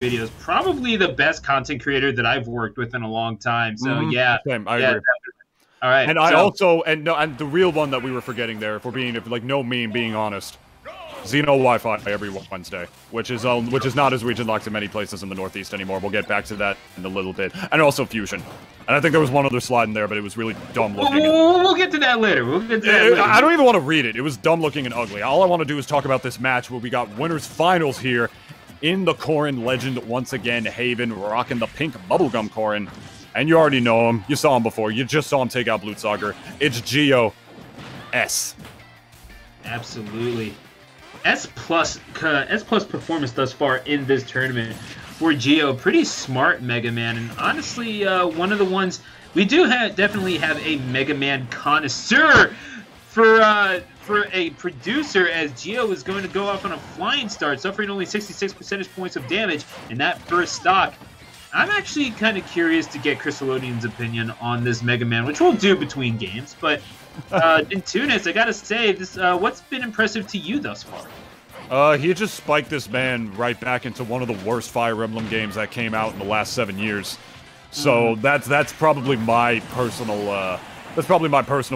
videos. Probably the best content creator that I've worked with in a long time. So yeah, same. I yeah, agree. All right, and I also and the real one that we were forgetting there, if like no meme, being honest, Xeno Wi-Fi every Wednesday, which is not as region locked in many places in the Northeast anymore. We'll get back to that in a little bit, and also Fusion. And I think there was one other slide in there, but it was really dumb looking. We'll get to that later. We'll get to that later. I don't even want to read it. It was dumb looking and ugly. All I want to do is talk about this match where we got winners finals here in the Corrin legend once again. Haven rocking the pink bubblegum Corrin. And you already know him. You saw him before. You just saw him take out Blutsager. It's G.O.S. Absolutely. S plus performance thus far in this tournament for Geo. Pretty smart Mega Man, and honestly, one of the ones we do definitely have a Mega Man connoisseur for a producer, as Geo is going to go off on a flying start, suffering only 66 percentage points of damage in that first stock. I'm actually kind of curious to get Crystallodeon's opinion on this Mega Man, which we'll do between games, but in Tunis, I gotta say, this what's been impressive to you thus far? He just spiked this man right back into one of the worst Fire Emblem games that came out in the last 7 years. So that's probably my personal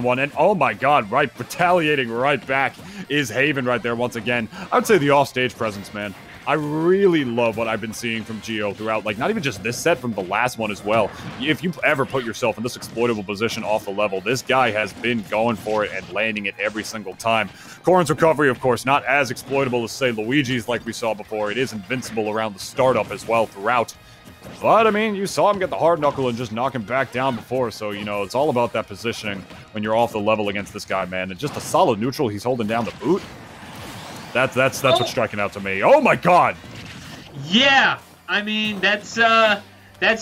one. And oh my god, right, retaliating right back is Haven right there once again. I would say the offstage presence, man. I really love what I've been seeing from Geo throughout, like, not even just this set, from the last one as well. If you ever put yourself in this exploitable position off the level, this guy has been going for it and landing it every single time. Corrin's recovery, of course, not as exploitable as, say, Luigi's like we saw before. It is invincible around the startup as well throughout. But, I mean, you saw him get the hard knuckle and just knock him back down before, so, you know, it's all about that positioning when you're off the level against this guy, man. And just a solid neutral, he's holding down the boot. That's what's striking out to me. Oh my god! Yeah! I mean, that's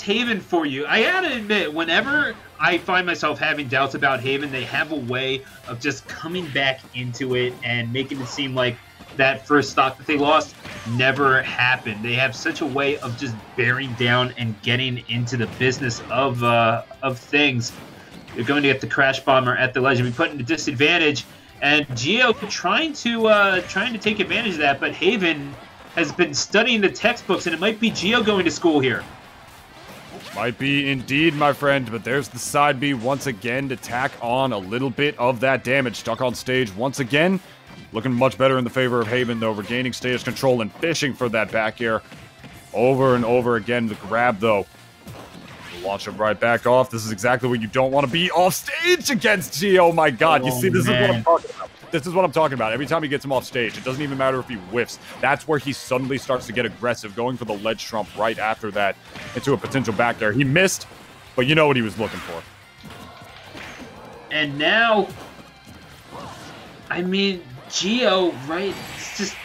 Haven for you. I gotta admit, whenever I find myself having doubts about Haven, they have a way of just coming back into it and making it seem like that first stock that they lost never happened. They have such a way of just bearing down and getting into the business of things. They're going to get the Crash Bomber at the Legend, be put in a disadvantage. And Geo trying to take advantage of that, but Haven has been studying the textbooks, and it might be Geo going to school here. Might be indeed, my friend, but there's the side B once again to tack on a little bit of that damage. Stuck on stage once again. Looking much better in the favor of Haven, though, regaining stage control and fishing for that back air over and over again. The grab, though. Launch him right back off. This is exactly what you don't want to be off stage against Geo. Oh my god, you see, this is what I'm talking about. This is what I'm talking about. Every time he gets him off stage, it doesn't even matter if he whiffs. That's where he suddenly starts to get aggressive, going for the ledge trump right after that into a potential back air. He missed, but you know what he was looking for. And now, I mean, Geo, right, just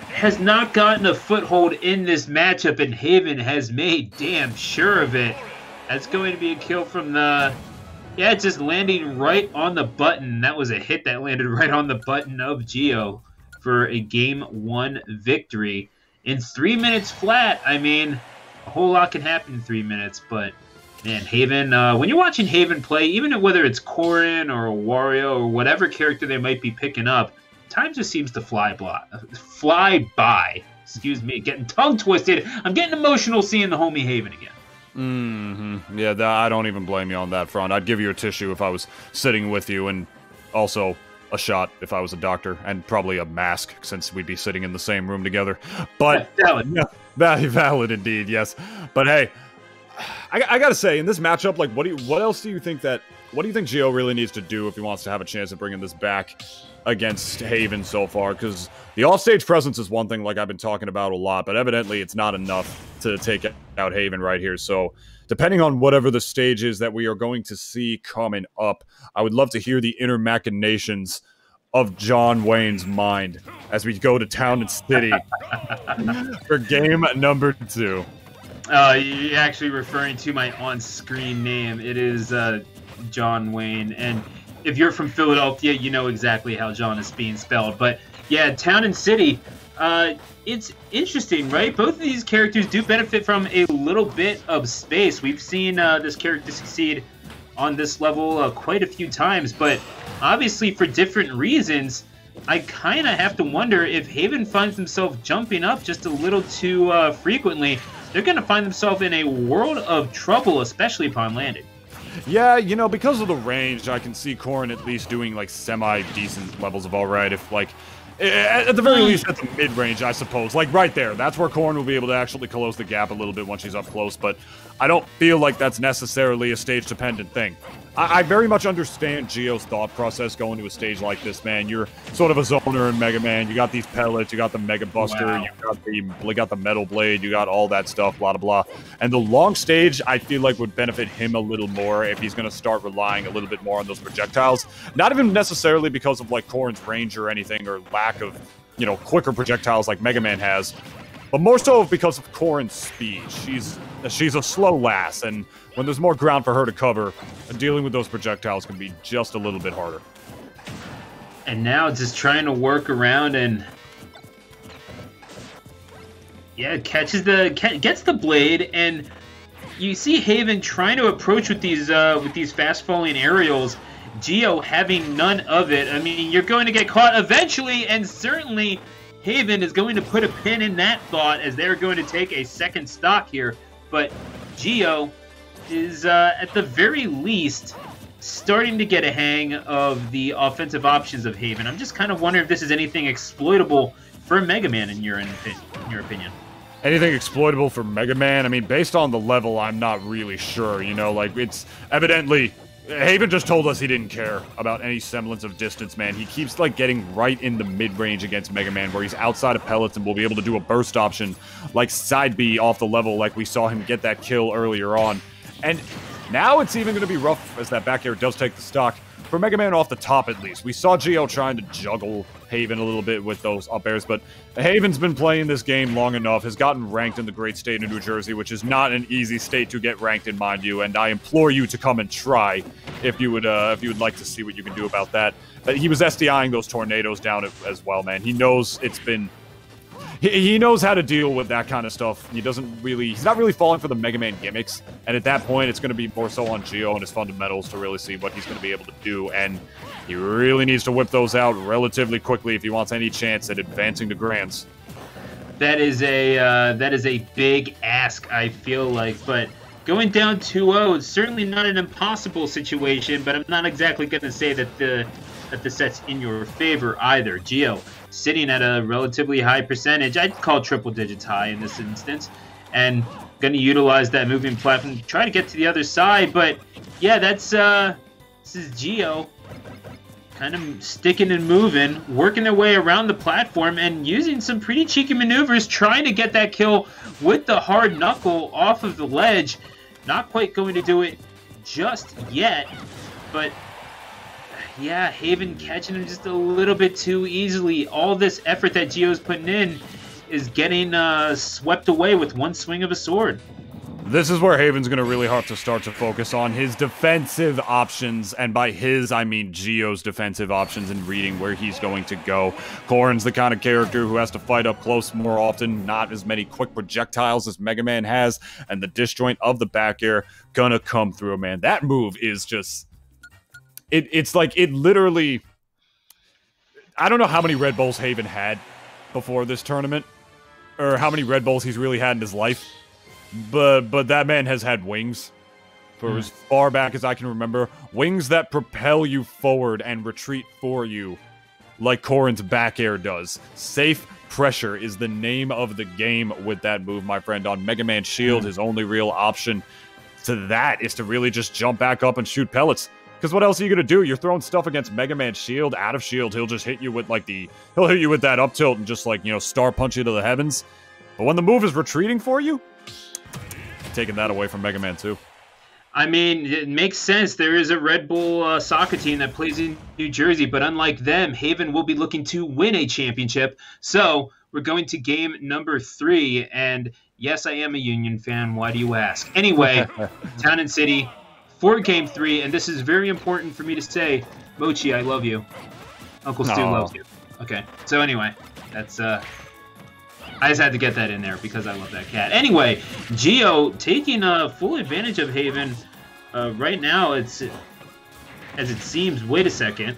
has not gotten a foothold in this matchup, and Haven has made damn sure of it. That's going to be a kill from the... Yeah, just landing right on the button. That was a hit that landed right on the button of Geo for a Game 1 victory. In 3 minutes flat, I mean, a whole lot can happen in 3 minutes, but, man, Haven... when you're watching Haven play, even whether it's Corrin or Wario or whatever character they might be picking up, time just seems to fly by. Excuse me, getting tongue twisted. I'm getting emotional seeing the homie Haven again. Yeah, I don't even blame you on that front. I'd give you a tissue if I was sitting with you, and also a shot if I was a doctor, and probably a mask since we'd be sitting in the same room together. But valid. Yeah, valid indeed, yes. But hey, I gotta say, in this matchup, like, what do you think Geo really needs to do if he wants to have a chance of bringing this back against Haven so far? Because the offstage presence is one thing, like I've been talking about a lot, but evidently it's not enough to take out Haven right here. So depending on whatever the stage is that we are going to see coming up, I would love to hear the inner machinations of John Wayne's mind as we go to Town and City for game number 2. You're actually referring to my on-screen name. It is John Wayne, and if you're from Philadelphia, you know exactly how John is being spelled. But yeah, Town and City, it's interesting, right? Both of these characters do benefit from a little bit of space. We've seen this character succeed on this level quite a few times, but obviously for different reasons. I kind of have to wonder if Haven finds himself jumping up just a little too frequently, they're going to find themselves in a world of trouble, especially upon landing. Yeah, you know, because of the range, I can see Corrin at least doing, like, semi-decent levels of alright if, like, at the very least at the mid-range, I suppose. Like, right there. That's where Corrin will be able to actually close the gap a little bit once she's up close, but I don't feel like that's necessarily a stage-dependent thing. I very much understand Geo's thought process going to a stage like this, man. You're sort of a zoner in Mega Man. You got these pellets, you got the Mega Buster, wow. you got the Metal Blade, you got all that stuff, blah, blah, blah. And the long stage, I feel like, would benefit him a little more if he's going to start relying a little bit more on those projectiles. Not even necessarily because of, like, Corrin's range or anything, or lack of, you know, quicker projectiles like Mega Man has, but more so because of Corrin's speed. She's a slow lass, and when there's more ground for her to cover, dealing with those projectiles can be just a little bit harder. And now just trying to work around and yeah, gets the blade, and you see Haven trying to approach with these fast falling aerials. Geo having none of it. I mean, you're going to get caught eventually, and certainly Haven is going to put a pin in that thought as they're going to take a second stock here. But Geo is, at the very least, starting to get a hang of the offensive options of Haven. I'm just kind of wondering if this is anything exploitable for Mega Man in your opinion. Anything exploitable for Mega Man? I mean, based on the level, I'm not really sure, you know? Like, it's evidently... Haven just told us he didn't care about any semblance of distance, man. He keeps, like, getting right in the mid-range against Mega Man, where he's outside of pellets and will be able to do a burst option, like side B off the level, like we saw him get that kill earlier on. And now it's even going to be rough as that back air does take the stock. For Mega Man off the top, at least. We saw Geo trying to juggle Haven a little bit with those up airs, but Haven's been playing this game long enough, has gotten ranked in the great state of New Jersey, which is not an easy state to get ranked in, mind you, and I implore you to come and try if you would like to see what you can do about that. But he was SDIing those tornadoes down as well, man. He knows it's been... He knows how to deal with that kind of stuff. He's not really falling for the Mega Man gimmicks, and at that point, it's going to be more so on Geo and his fundamentals to really see what he's going to be able to do, and he really needs to whip those out relatively quickly if he wants any chance at advancing to Grands. That is a big ask, I feel like, but going down 2-0 is certainly not an impossible situation, but I'm not exactly going to say that the set's in your favor either. Geo sitting at a relatively high percentage. I'd call triple digits high in this instance, and going to utilize that moving platform to try to get to the other side. But yeah, this is Geo kind of sticking and moving, working their way around the platform and using some pretty cheeky maneuvers, trying to get that kill with the hard knuckle off of the ledge. Not quite going to do it just yet, but yeah, Haven catching him just a little bit too easily. All this effort that Geo's putting in is getting swept away with one swing of a sword. This is where Haven's going to really have to start to focus on his defensive options, and by his, I mean Geo's defensive options and reading where he's going to go. Corrin's the kind of character who has to fight up close more often, not as many quick projectiles as Mega Man has, and the disjoint of the back air gonna come through, man. That move is just... It's like, it literally... I don't know how many Red Bulls Haven had before this tournament, or how many Red Bulls he's really had in his life, but that man has had wings for as far back as I can remember. Wings that propel you forward and retreat for you, like Corrin's back air does. Safe pressure is the name of the game with that move, my friend. On Mega Man Shield, his only real option to that is to really just jump back up and shoot pellets. Because what else are you going to do? You're throwing stuff against Mega Man Shield. Out of Shield, he'll just hit you with, like, he'll hit you with that up tilt and just, like, you know, star punch you to the heavens. But when the move is retreating for you, taking that away from Mega Man 2. I mean, it makes sense. There is a Red Bull soccer team that plays in New Jersey, but unlike them, Haven will be looking to win a championship. So we're going to game number 3, and yes, I am a Union fan. Why do you ask? Anyway, Town and City for game 3, and this is very important for me to say. Mochi, I love you. Uncle Stu loves you. Okay, so anyway, that's I just had to get that in there because I love that cat. Anyway, Geo taking full advantage of Haven right now. It's, as it seems, wait a second.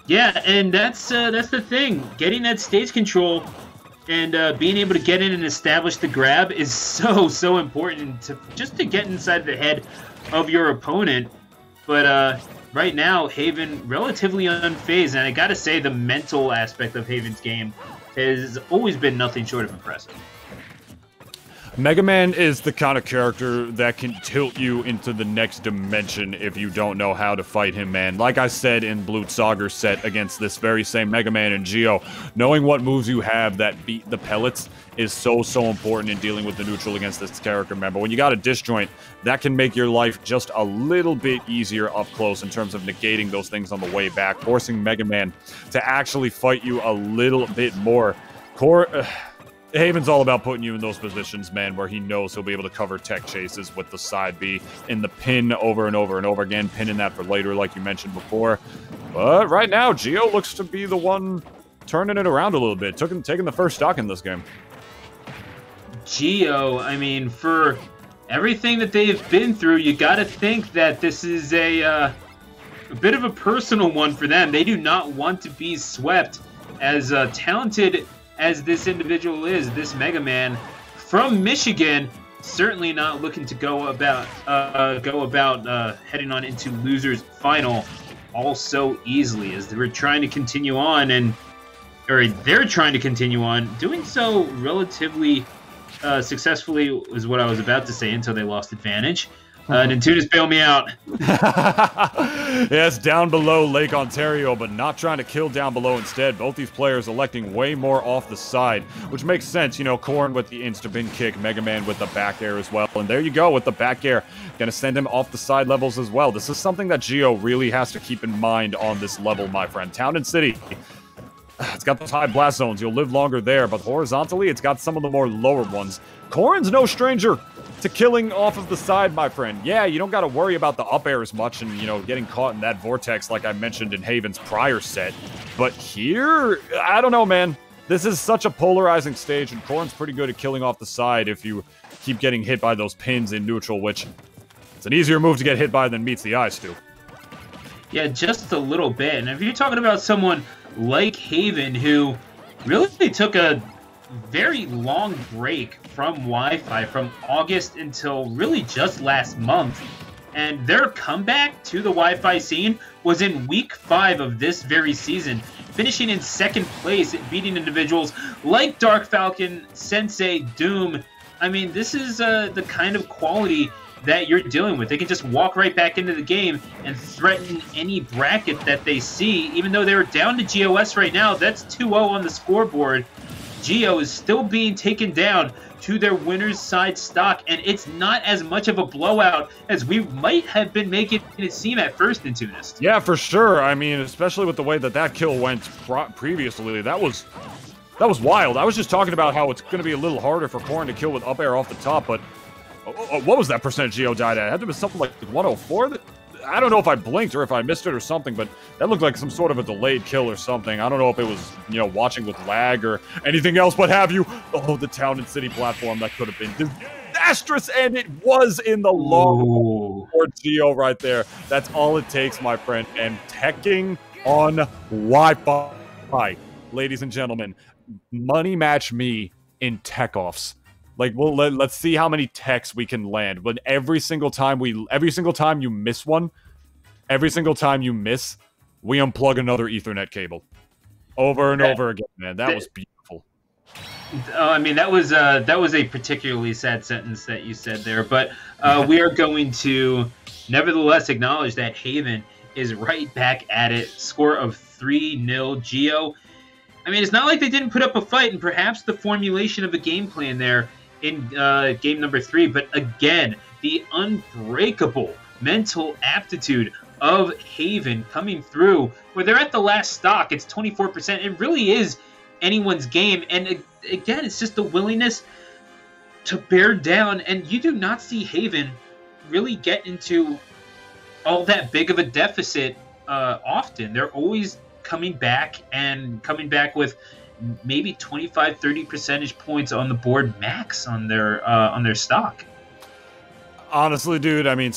Yeah, and that's the thing. Getting that stage control and being able to get in and establish the grab is so important to get inside the head of your opponent. But right now, Haven relatively unfazed, and I gotta say the mental aspect of Haven's game has always been nothing short of impressive. Mega Man is the kind of character that can tilt you into the next dimension if you don't know how to fight him, man. Like I said in Blue Sagar's set against this very same Mega Man and Geo, knowing what moves you have that beat the pellets is so important in dealing with the neutral against this character. Remember, when you got a disjoint, that can make your life just a little bit easier up close in terms of negating those things on the way back, forcing Mega Man to actually fight you a little bit more. Haven's all about putting you in those positions, man, where he knows he'll be able to cover tech chases with the side B in the pin over and over and over again, pinning that for later, like you mentioned before. But right now, Geo looks to be the one turning it around a little bit, taking the first stock in this game. Geo, I mean, for everything that they've been through, you got to think that this is a bit of a personal one for them. They do not want to be swept. As talented as this individual is, this Mega Man from Michigan, certainly not looking to go about heading on into losers final all so easily, as they're trying to continue on doing so relatively successfully is what I was about to say until they lost advantage. Nintunas bail me out. Yes, down below Lake Ontario, but not trying to kill down below instead. Both these players electing way more off the side, which makes sense. You know, Corrin with the insta-bin kick, Mega Man with the back air as well. And there you go with the back air. Gonna send him off the side levels as well. This is something that Geo really has to keep in mind on this level, my friend. Town and City, it's got those high blast zones. You'll live longer there, but horizontally, it's got some of the more lower ones. Corrin's no stranger to killing off of the side, my friend. Yeah, you don't got to worry about the up air as much and, you know, getting caught in that vortex like I mentioned in Haven's prior set. But here, I don't know, man. This is such a polarizing stage, and Corrin's pretty good at killing off the side if you keep getting hit by those pins in neutral, which it's an easier move to get hit by than meets the eye, Stu. Yeah, just a little bit. And if you're talking about someone like Haven, who really took a very long break from Wi-Fi from August until really just last month, and their comeback to the Wi-Fi scene was in week 5 of this very season, finishing in 2nd place and beating individuals like Dark Falcon, Sensei, Doom. I mean, this is the kind of quality that you're dealing with. They can just walk right back into the game and threaten any bracket that they see. Even though they're down to GOS right now, that's 2-0 on the scoreboard. Geo is still being taken down to their winner's side stock, and it's not as much of a blowout as we might have been making it seem at first in Tunis. Yeah, for sure. I mean, especially with the way that kill went previously, that was wild. I was just talking about how it's going to be a little harder for Corrin to kill with up air off the top, but what was that percent Geo died at? It had to be something like 104? I don't know if I blinked or if I missed it or something, but that looked like some sort of a delayed kill or something. I don't know if it was, you know, watching with lag or anything else, what have you. Oh, the Town and City platform, that could have been disastrous, and it was in the long for Geo right there. That's all it takes, my friend. And teching on Wi-Fi, ladies and gentlemen, money match me in tech-offs. Like, well, let's see how many techs we can land. But every single time you miss one, every single time you miss, we unplug another Ethernet cable. Over and over again, man. That was beautiful. I mean, that was a particularly sad sentence that you said there. But we are going to nevertheless acknowledge that Haven is right back at it. Score of 3-0 Geo. I mean, it's not like they didn't put up a fight, and perhaps the formulation of a game plan there in game number 3, but again, the unbreakable mental aptitude of Haven coming through, where they're at the last stock. It's 24%. It really is anyone's game, and again, it's just the willingness to bear down, and you do not see Haven really get into all that big of a deficit often. They're always coming back with maybe 25-30 percentage points on the board max on their stock. Honestly, dude, I mean,